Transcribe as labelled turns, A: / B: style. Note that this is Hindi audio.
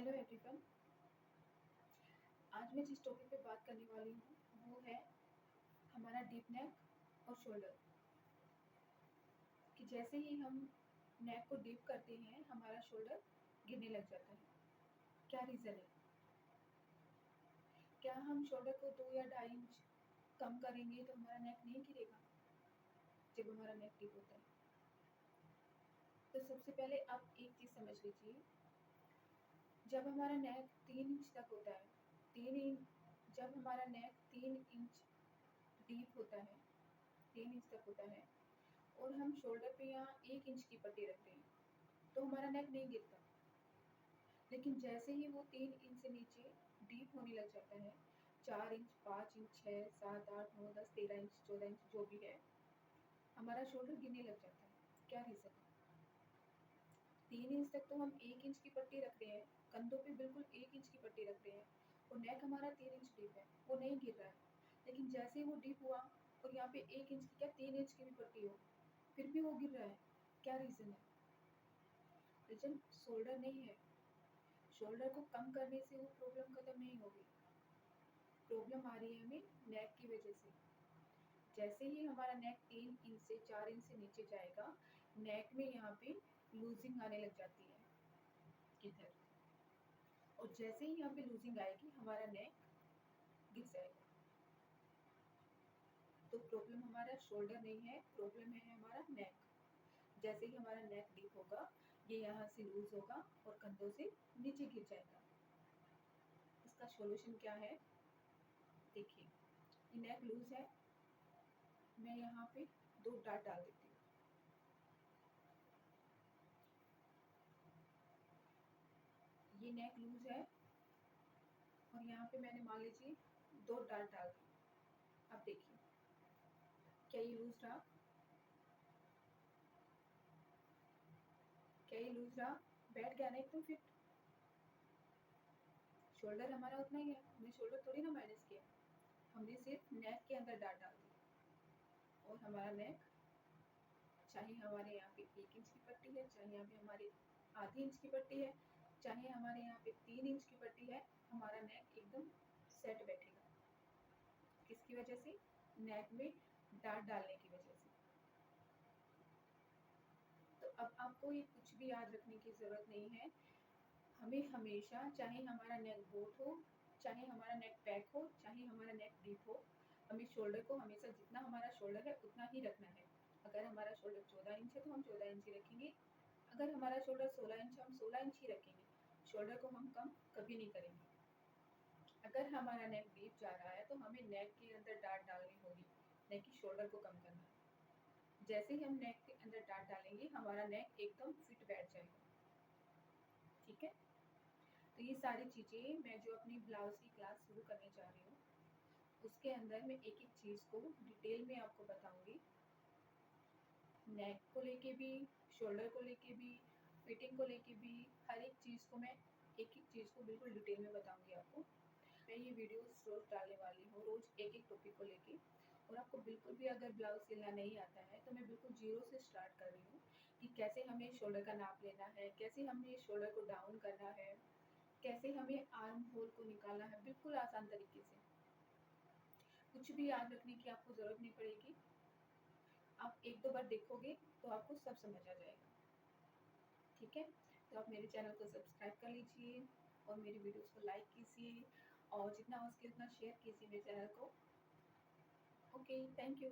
A: Hello everyone. आज मैं जिस टॉपिक पे बात करने वाली हूँ वो है हमारा डीप नेक और शोल्डर। कि जैसे ही हम नेक को डीप करते हैं हमारा शोल्डर गिरने लग जाता है। क्या रीज़न है? क्या हम शोल्डर को 2 या 2.5 इंच कम करेंगे तो हमारा नेक नहीं गिरेगा जब हमारा नेक डीप होता है? तो सबसे पहले आप एक चीज़ समझ लीजिए, जब हमारा नेक 3 इंच तक होता है, 3 इंच जब हमारा नेक 3 इंच डीप होता है, 3 इंच तक होता है और हम शोल्डर पे यहाँ 1 इंच की पट्टी रखते हैं तो हमारा नेक नहीं गिरता। लेकिन जैसे ही वो 3 इंच से नीचे डीप होने लग जाता है, 4 इंच, 5 इंच, 6, 7, 8, 9, 10, 13 इंच, 14 इंच जो भी है, हमारा शोल्डर गिरने लग जाता है। क्या रीज़न है? 3 इंच तक तो हम 1 इंच की पट्टी रख रहे हैं, कंधों पे बिल्कुल 1 इंच की पट्टी रख रहे हैं और नेक हमारा 3 इंच डीप है, वो नहीं गिर रहा है। लेकिन जैसे ही वो डीप हुआ और यहाँ पे 1 इंच की क्या 3 इंच की भी पट्टी हो, फिर भी वो गिर रहा है। क्या रीज़न है? रीज़न शोल्डर नहीं है। शोल्डर को कम करने से वो प्रॉब्लम खत्म नहीं होगी। प्रॉब्लम आ रही है हमें नेक की वजह से। जैसे ही हमारा नेक 3 इंच से 4 इंच से नीचे जाएगा, नेक में यहाँ पे लूजिंग आने लग जाती है इधर, और जैसे ही यहाँ पे लूजिंग आएगी हमारा नेक गिर जाएगा। तो प्रॉब्लम हमारा शोल्डर नहीं है, प्रॉब्लम है हमारा नेक। जैसे ही हमारा नेक डीप होगा, ये यहाँ से लूज होगा और कंधों से नीचे गिर जाएगा। इसका सॉल्यूशन क्या है? देखिए, ये नेक लूज है, मैं यहाँ पे 2 डाट डाल देती हूँ। ये नेक लूज है और यहाँ पे मैंने मान लीजिए 2 डाट डाल दी। अब देखिए, क्या ये लूज रहा? क्या ये लूज रहा? बैठ गया ना एकदम फिट। शोल्डर हमारा उतना ही है, हमने शोल्डर थोड़ी ना माइनस किया, हमने सिर्फ नेक के अंदर डाट डाल दी और हमारा नेक, चाहे हमारे यहाँ पे 1 इंच की पट्टी है, चाहे यहाँ पे हमारे आधी इंच की पट्टी है, चाहे हमारे यहाँ पे 3 इंच की पट्टी है, हमारा नेक एकदम सेट बैठेगा। किसकी वजह से? नेक में डाट डालने की वजह से। तो अब आपको ये कुछ भी याद रखने की ज़रूरत नहीं है। हमें हमेशा, चाहे हमारा नेक बोट हो, चाहे हमारा नेक पैक हो, चाहे हमारा नेक डीप हो, हमें शोल्डर को हमेशा जितना हमारा शोल्डर है उतना ही रखना है। अगर हमारा शोल्डर 14 इंच है तो हम 14 इंच ही रखेंगे। अगर हमारा शोल्डर 16 इंच है हम 16 इंच ही रखेंगे। शोल्डर को हम कम कभी नहीं करेंगे। अगर हमारा नेक डीप जा रहा है तो हमें नेक के अंदर डाट डालनी होगी, नेक की शोल्डर को कम करना है। जैसे ही हम नेक के अंदर डाट डालेंगे हमारा नेक एकदम फिट बैठ जाएगा। ठीक है? तो ये सारी चीज़ें मैं जो अपनी ब्लाउज़ की क्लास शुरू करने जा रही हूँ, उसके अंदर मैं एक-एक चीज़ को डिटेल में आपको बताऊँगी। नेक को लेके भी, शोल्डर को लेके भी, फिटिंग को लेके भी, हर एक चीज़ को मैं एक-एक चीज़ को बिल्कुल डिटेल में बताऊँगी आपको। मैं ये वीडियोस रोज़ डालने वाली हूँ, रोज़ एक-एक टॉपिक को लेके। और आपको बिल्कुल भी अगर ब्लाउज़ सिलना नहीं आता है तो मैं बिल्कुल ज़ीरो से स्टार्ट कर रही हूँ कि कैसे हमें शोल्डर का नाप लेना है, कैसे हमें शोल्डर को डाउन करना है, कैसे हमें आर्म होल को निकालना है, बिल्कुल आसान तरीके से। कुछ भी याद रखने की आपको ज़रूरत नहीं पड़ेगी। आप 1-2 बार देखोगे तो आपको सब समझ आ जाएगा। ठीक है? तो आप मेरे चैनल को सब्सक्राइब कर लीजिए और मेरी वीडियोज़ को लाइक कीजिए और जितना हो सके उतना शेयर कीजिए मेरे चैनल को। Okay, thank you.